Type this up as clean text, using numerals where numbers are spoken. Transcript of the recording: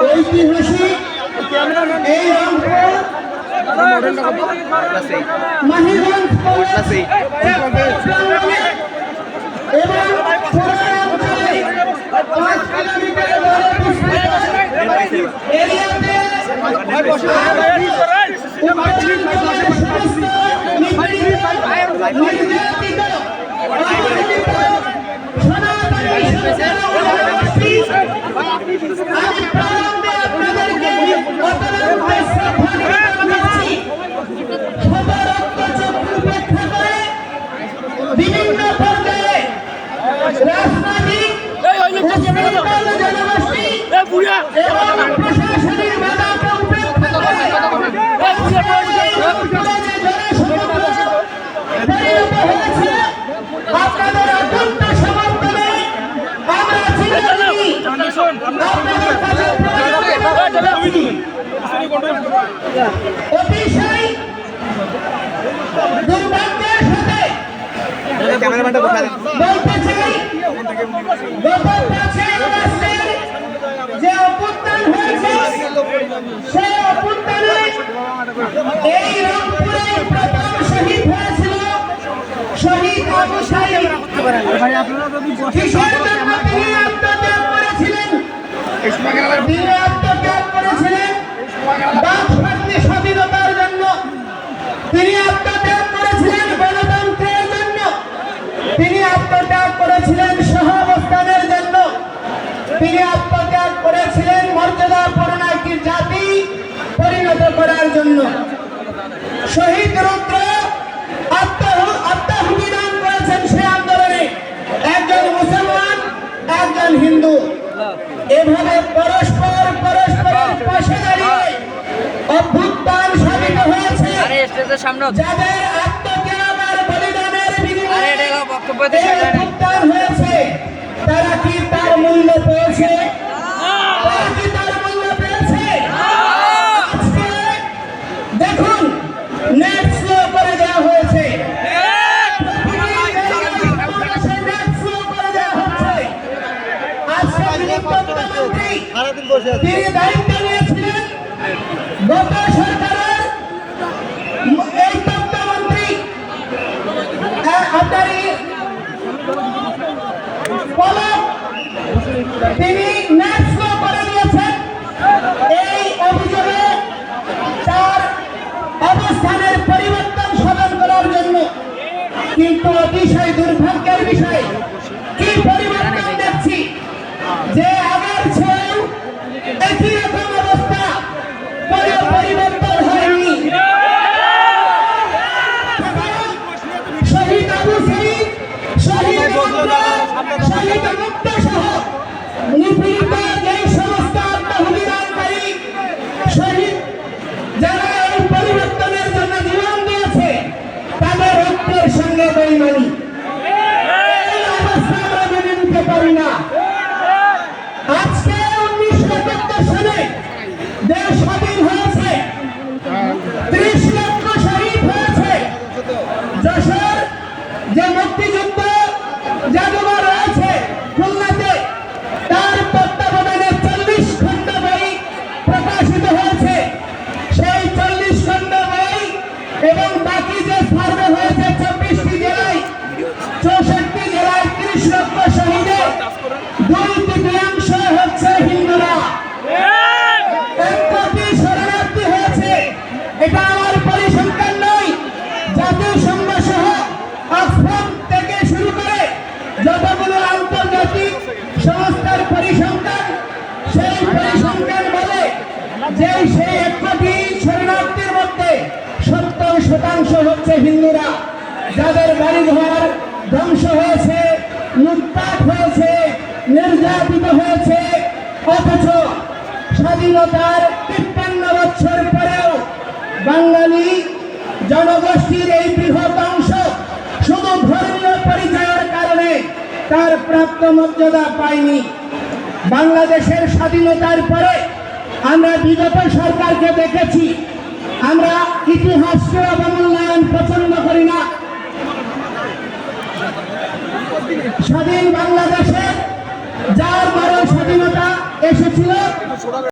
ঐতিহাসিক এই রংপুর মাহিগঞ্জ এবং বিভিন্ন পর্যায়ে রাজনৈতিক জনগোষ্ঠী এবং প্রশাসনিক বাধাকে উপেক্ষা করে আপনাদের অত্যন্ত সমর্থনে আমরা অতিশয় দুর্ভাগ্যের সাথে বলতে চাই গত 5 আগস্টের যে অভ্যুত্থান হয়েছে সেই অভ্যুত্থানে এই রংপুরে প্রথম শহীদ হয়েছিল শহীদ আবু সাঈদ। কিসের জন্য তিনি আত্মত্যাগ করেছিলেন? তিনি আত্মত্যাগ করেছিলেন বাক স্বাধীনতার জন্য, তিনি আত্মত্যাগ করেছিলেন গণতন্ত্রের জন্য, তিনি আত্মত্যাগ করেছিলেন সহাবস্থানের জন্য, তিনি আত্মত্যাগ করেছিলেন মর্যাদাপূর্ণ একটি জাতি পরিণত করার জন্য। শহীদ রুদ্র আত্মাহুতি দান করেছেন সে আন্দোলনে, একজন মুসলমান একজন হিন্দু, এভাবে পরস্পরের পাশে দাঁড়িয়ে অভ্যুত্থান সাধিত হয়েছে। যাদের আত্মত্যাগ আর বলিদানের বিনিময়ে অভ্যুত্থান হয়েছে তারা কি তার মূল্য পেয়েছে? তারা কি তার মূল্য পেয়েছে? আজকে দেখুন নেট স্লো করে দেওয়া হয়েছে, তিনি দায়িত্ব নিয়েছিলেন গত সরকারের এই তথ্যমন্ত্রী পলক, তিনি নেট স্লো করে দিয়েছেন এই অভিযোগে তার অবস্থানের পরিবর্তন সাধন করার জন্য। কিন্তু অতিশয় দুর্ভাগ্যের বিষয় কি পরিবর্তন দেখছি যে আগের চেয়েও একই রকম অবস্থা, কোনো পরিবর্তন হয়নি। শহীদ আবু সাঈদ, শহীদ মুক্ত সহ নিপীড়িত যে সমস্ত আত্মবলিদানকারী শহীদ যারা এই পরিবর্তনের জন্য জীবন দিয়েছে তাদের রক্তের সঙ্গে বেইমানি, এই অবস্থা আমরা মেনে নিতে পারি না। আজকে 1971 সালে দেশ স্বাধীন হয়েছে, 30 লক্ষ শহীদ হয়েছে। যশোর যে মুক্তিযুদ্ধ জাদুঘর রয়েছে খুলনাতে, তার তত্ত্বাবধানে 40 খণ্ড বই প্রকাশিত হয়েছে। সেই 40 খণ্ড বই এবং বাকি যে সার্ভে হয়েছে 24টি জেলায়, 64 জেলায় 30 লক্ষ শহীদের 2/3 হচ্ছে হিন্দুরা। 1 কোটি শরণার্থী হয়েছে। এটা আমার পরিসংখ্যান নয়, জাতিসংঘ সহ অক্সফাম থেকে শুরু করে যতগুলো আন্তর্জাতিক সংস্থার পরিসংখ্যান, সেই পরিসংখ্যান বলে যে সেই 1 কোটি শরণার্থীর মধ্যে 70% হচ্ছে হিন্দুরা, যাদের বাড়িঘর ধ্বংস হয়েছে, লুটপাট হয়েছে, নির্যাতিত হয়েছে। অথচ স্বাধীনতার 53 বছর পরেও বাঙালি জনগোষ্ঠীর এই বৃহৎ অংশ শুধু ধর্মীয় পরিচয়ের কারণে তার প্রাপ্ত মর্যাদা পায়নি। বাংলাদেশের স্বাধীনতার পরে আমরা বিগত সরকারকে দেখেছি, আমরা ইতিহাসকে অবমূল্যায়ন পছন্দ করি না। স্বাধীন বাংলাদেশে যার বড় স্বাধীনতা এসেছিল